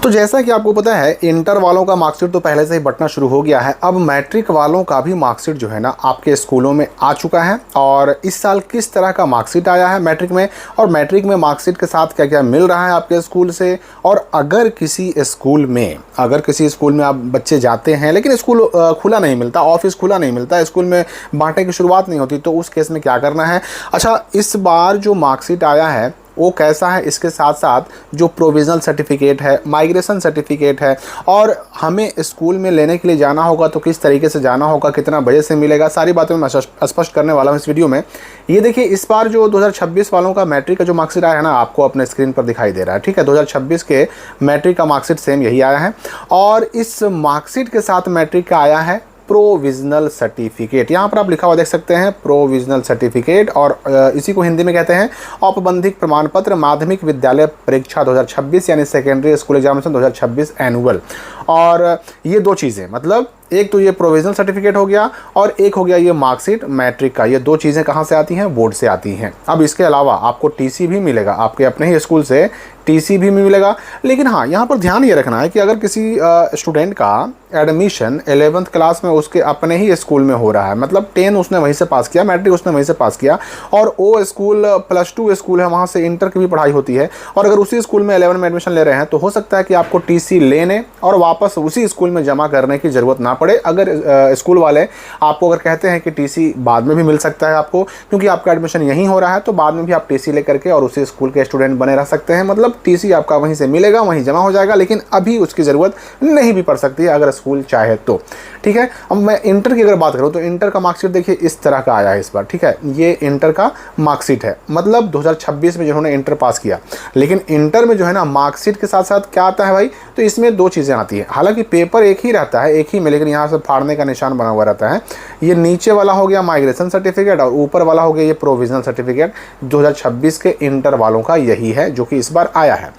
तो जैसा कि आपको पता है, इंटर वालों का मार्कशीट तो पहले से ही बंटना शुरू हो गया है। अब मैट्रिक वालों का भी मार्कशीट जो है ना आपके स्कूलों में आ चुका है। और इस साल किस तरह का मार्कशीट आया है मैट्रिक में, और मैट्रिक में मार्कशीट के साथ क्या क्या मिल रहा है आपके स्कूल से, और अगर किसी स्कूल में आप बच्चे जाते हैं लेकिन स्कूल खुला नहीं मिलता, ऑफिस खुला नहीं मिलता, स्कूल में बांटे की शुरुआत नहीं होती, तो उस केस में क्या करना है। अच्छा, इस बार जो मार्कशीट आया है वो कैसा है, इसके साथ साथ जो प्रोविज़नल सर्टिफिकेट है, माइग्रेशन सर्टिफिकेट है, और हमें स्कूल में लेने के लिए जाना होगा तो किस तरीके से जाना होगा, कितना बजे से मिलेगा, सारी बातें मैं स्पष्ट करने वाला हूँ इस वीडियो में। ये देखिए, इस बार जो 2026 वालों का मैट्रिक का जो मार्कशीट आया है ना, आपको अपने स्क्रीन पर दिखाई दे रहा है, ठीक है। 2026 के मैट्रिक का मार्कशीट सेम यही आया है, और इस मार्कशीट के साथ मैट्रिक का आया है प्रोविजनल सर्टिफिकेट। यहाँ पर आप लिखा हुआ देख सकते हैं प्रोविजनल सर्टिफिकेट, और इसी को हिंदी में कहते हैं औपबंधिक प्रमाण पत्र माध्यमिक विद्यालय परीक्षा 2026 यानी सेकेंडरी स्कूल एग्जामिनेशन 2026 एनुअल। और ये दो चीज़ें, मतलब एक तो ये प्रोविजनल सर्टिफिकेट हो गया और एक हो गया ये मार्कशीट मैट्रिक का। ये दो चीज़ें कहाँ से आती हैं, बोर्ड से आती हैं। अब इसके अलावा आपको टीसी भी मिलेगा, आपके अपने ही स्कूल से टीसी भी मिलेगा। लेकिन हाँ, यहाँ पर ध्यान ये रखना है कि अगर किसी स्टूडेंट का एडमिशन 11th क्लास में उसके अपने ही स्कूल में हो रहा है, मतलब 10 उसने वहीं से पास किया, मैट्रिक उसने वहीं से पास किया, और वो स्कूल +2 स्कूल है, वहाँ से इंटर की भी पढ़ाई होती है, और अगर उसी स्कूल में 11 में एडमिशन ले रहे हैं, तो हो सकता है कि आपको टीसी लेने और वापस उसी स्कूल में जमा करने की ज़रूरत ना पड़े। अगर स्कूल वाले आपको अगर कहते हैं कि टीसी बाद में भी मिल सकता है आपको, क्योंकि आपका एडमिशन यहीं हो रहा है, तो बाद में भी आप टीसी लेकर के और उसी स्कूल के स्टूडेंट बने रह सकते हैं। मतलब टीसी आपका वहीं से मिलेगा, वहीं जमा हो जाएगा, लेकिन अभी उसकी ज़रूरत नहीं भी पड़ सकती है अगर स्कूल चाहे तो, ठीक है। अब मैं इंटर की अगर बात करूँ तो इंटर का मार्कशीट देखिए इस तरह का आया है इस बार, ठीक है। ये इंटर का मार्कशीट है, मतलब 2026 में जिन्होंने इंटर पास किया। लेकिन इंटर में जो है ना मार्कशीट के साथ साथ क्या आता है भाई, तो इसमें दो चीज़ें आती हैं। हालांकि पेपर एक ही रहता है, एक ही में, लेकिन यहाँ से फाड़ने का निशान बना हुआ रहता है। ये नीचे वाला हो गया माइग्रेशन सर्टिफिकेट और ऊपर वाला हो गया ये प्रोविजनल सर्टिफिकेट। 2026 के इंटर वालों का यही है जो कि इस बार आया है।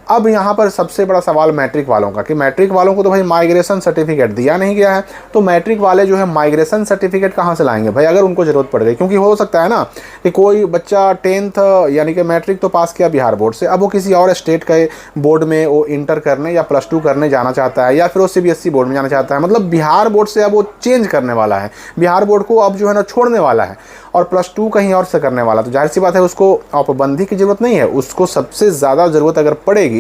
अब यहाँ पर सबसे बड़ा सवाल मैट्रिक वालों का, कि मैट्रिक वालों को तो भाई माइग्रेशन सर्टिफिकेट दिया नहीं गया है, तो मैट्रिक वाले जो है माइग्रेशन सर्टिफिकेट कहाँ से लाएंगे भाई, अगर उनको ज़रूरत पड़ गई। क्योंकि हो सकता है ना कि कोई बच्चा 10th यानी कि मैट्रिक तो पास किया बिहार बोर्ड से, अब वो किसी और स्टेट के बोर्ड में वो इंटर करने या +2 करने जाना चाहता है, या फिर वो CBSE बोर्ड में जाना चाहता है। मतलब बिहार बोर्ड से अब वो चेंज करने वाला है, बिहार बोर्ड को अब जो है ना छोड़ने वाला है और +2 कहीं और से करने वाला। तो जाहिर सी बात है उसको औपबंधी की ज़रूरत नहीं है, उसको सबसे ज़्यादा ज़रूरत अगर पड़ेगी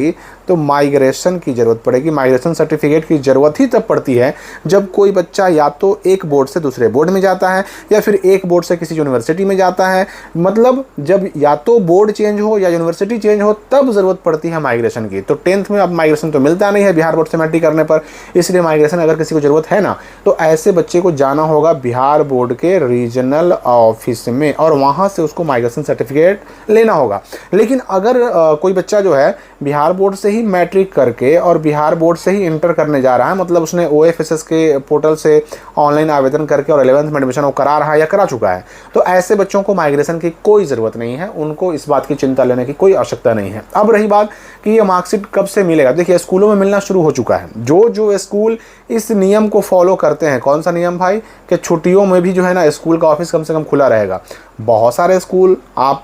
तो माइग्रेशन की ज़रूरत पड़ेगी। माइग्रेशन सर्टिफिकेट की ज़रूरत ही तब पड़ती है जब कोई बच्चा या तो एक बोर्ड से दूसरे बोर्ड में जाता है या फिर एक बोर्ड से किसी यूनिवर्सिटी में जाता है। मतलब जब या तो बोर्ड चेंज हो या यूनिवर्सिटी चेंज हो तब ज़रूरत पड़ती है माइग्रेशन की। तो 10th में अब माइग्रेशन तो मिलता नहीं है बिहार बोर्ड से मैट्रिक करने पर, इसलिए माइग्रेशन अगर किसी को ज़रूरत है ना, तो ऐसे बच्चे को जाना होगा बिहार बोर्ड के रीजनल ऑफिस में और वहाँ से उसको माइग्रेशन सर्टिफिकेट लेना होगा। लेकिन अगर कोई बच्चा जो है बिहार बोर्ड से ही मैट्रिक करके और बिहार बोर्ड से ही इंटर करने जा रहा है, मतलब उसने OFSS के पोर्टल से ऑनलाइन आवेदन करके और 11th में एडमिशन वो करा रहा है या करा चुका है, तो ऐसे बच्चों को माइग्रेशन की कोई ज़रूरत नहीं है, उनको इस बात की चिंता लेने की कोई आवश्यकता नहीं है। अब रही बात कि ये मार्कशीट कब से मिलेगा, देखिए स्कूलों में मिलना शुरू हो चुका है। जो स्कूल इस नियम को फॉलो करते हैं, कौन सा नियम भाई, कि छुट्टियों में भी जो है ना स्कूल का ऑफिस कम से कम खुला रहेगा। बहुत सारे स्कूल आप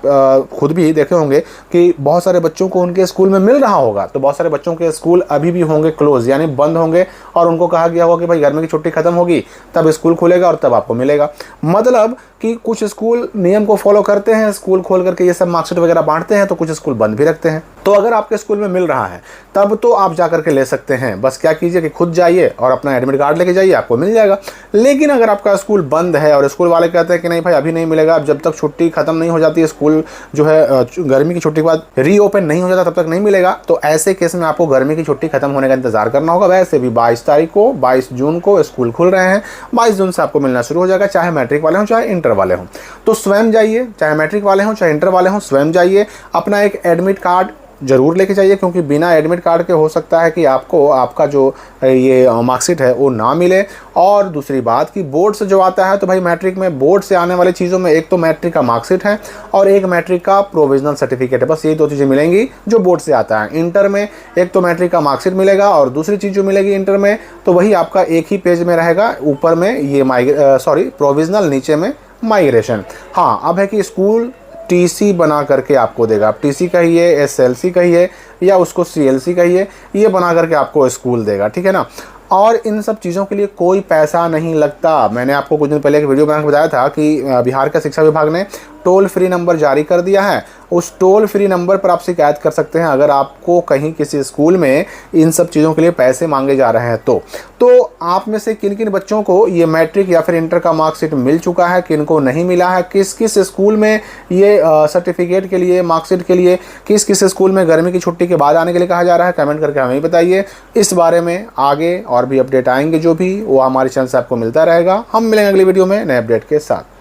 खुद भी देखे होंगे कि बहुत सारे बच्चों को उनके स्कूल में मिल रहा होगा, तो बहुत सारे बच्चों के स्कूल अभी भी होंगे क्लोज, यानी बंद होंगे, और उनको कहा गया होगा कि भाई गर्मी की छुट्टी खत्म होगी तब स्कूल खुलेगा और तब आपको मिलेगा। मतलब कि कुछ स्कूल नियम को फॉलो करते हैं, स्कूल खोल करके ये सब मार्कशीट वगैरह बांटते हैं, तो कुछ स्कूल बंद भी रखते हैं। तो अगर आपके स्कूल में मिल रहा है तब तो आप जा करके ले सकते हैं। बस क्या कीजिए कि खुद जाइए और अपना एडमिट कार्ड लेके जाइए, आपको मिल जाएगा। लेकिन अगर आपका स्कूल बंद है और स्कूल वाले कहते हैं कि नहीं भाई अभी नहीं मिलेगा, अब जब तक छुट्टी खत्म नहीं हो जाती है, स्कूल जो है गर्मी की छुट्टी के बाद रीओपन नहीं हो जाता तब तक नहीं मिलेगा, तो ऐसे केस में आपको गर्मी की छुट्टी खत्म होने का इंतजार करना होगा। वैसे भी 22 जून को स्कूल खुल रहे हैं, 22 जून से आपको मिलना शुरू हो जाएगा, चाहे मैट्रिक वाले हों चाहे इंटर वाले हों। तो स्वयं जाइए, चाहे मैट्रिक वाले हों चाहे इंटर वाले हों, स्वयं जाइए, अपना एक एडमिट कार्ड जरूर लेके जाइए, क्योंकि बिना एडमिट कार्ड के हो सकता है कि आपको आपका जो ये मार्कशीट है वो ना मिले। और दूसरी बात कि बोर्ड से जो आता है, तो भाई मैट्रिक में बोर्ड से आने वाली चीज़ों में एक तो मैट्रिक का मार्कशीट है और एक मैट्रिक का प्रोविजनल सर्टिफिकेट है, बस ये दो चीज़ें मिलेंगी जो बोर्ड से आता है। इंटर में एक तो मैट्रिक का मार्कशीट मिलेगा और दूसरी चीज़ जो मिलेगी इंटर में, तो वही आपका एक ही पेज में रहेगा, ऊपर में ये प्रोविजनल, नीचे में माइग्रेशन। हाँ, अब है कि स्कूल टीसी बना करके आपको देगा। आप टीसी कहिए, एसएलसी कहिए या उसको सीएलसी कहिए, ये बना करके आपको स्कूल देगा, ठीक है ना। और इन सब चीज़ों के लिए कोई पैसा नहीं लगता। मैंने आपको कुछ दिन पहले एक वीडियो बनाकर बताया था कि बिहार का शिक्षा विभाग ने टोल फ्री नंबर जारी कर दिया है। उस टोल फ्री नंबर पर आप शिकायत कर सकते हैं अगर आपको कहीं किसी स्कूल में इन सब चीज़ों के लिए पैसे मांगे जा रहे हैं तो आप में से किन किन बच्चों को ये मैट्रिक या फिर इंटर का मार्कशीट मिल चुका है, किन को नहीं मिला है, किस किस स्कूल में ये सर्टिफिकेट के लिए, मार्कशीट के लिए किस किस स्कूल में गर्मी की छुट्टी के बाद आने के लिए कहा जा रहा है, कमेंट करके हमें बताइए। इस बारे में आगे और भी अपडेट आएंगे जो भी, वो हमारे चैनल से आपको मिलता रहेगा। हम मिलेंगे अगली वीडियो में नए अपडेट के साथ।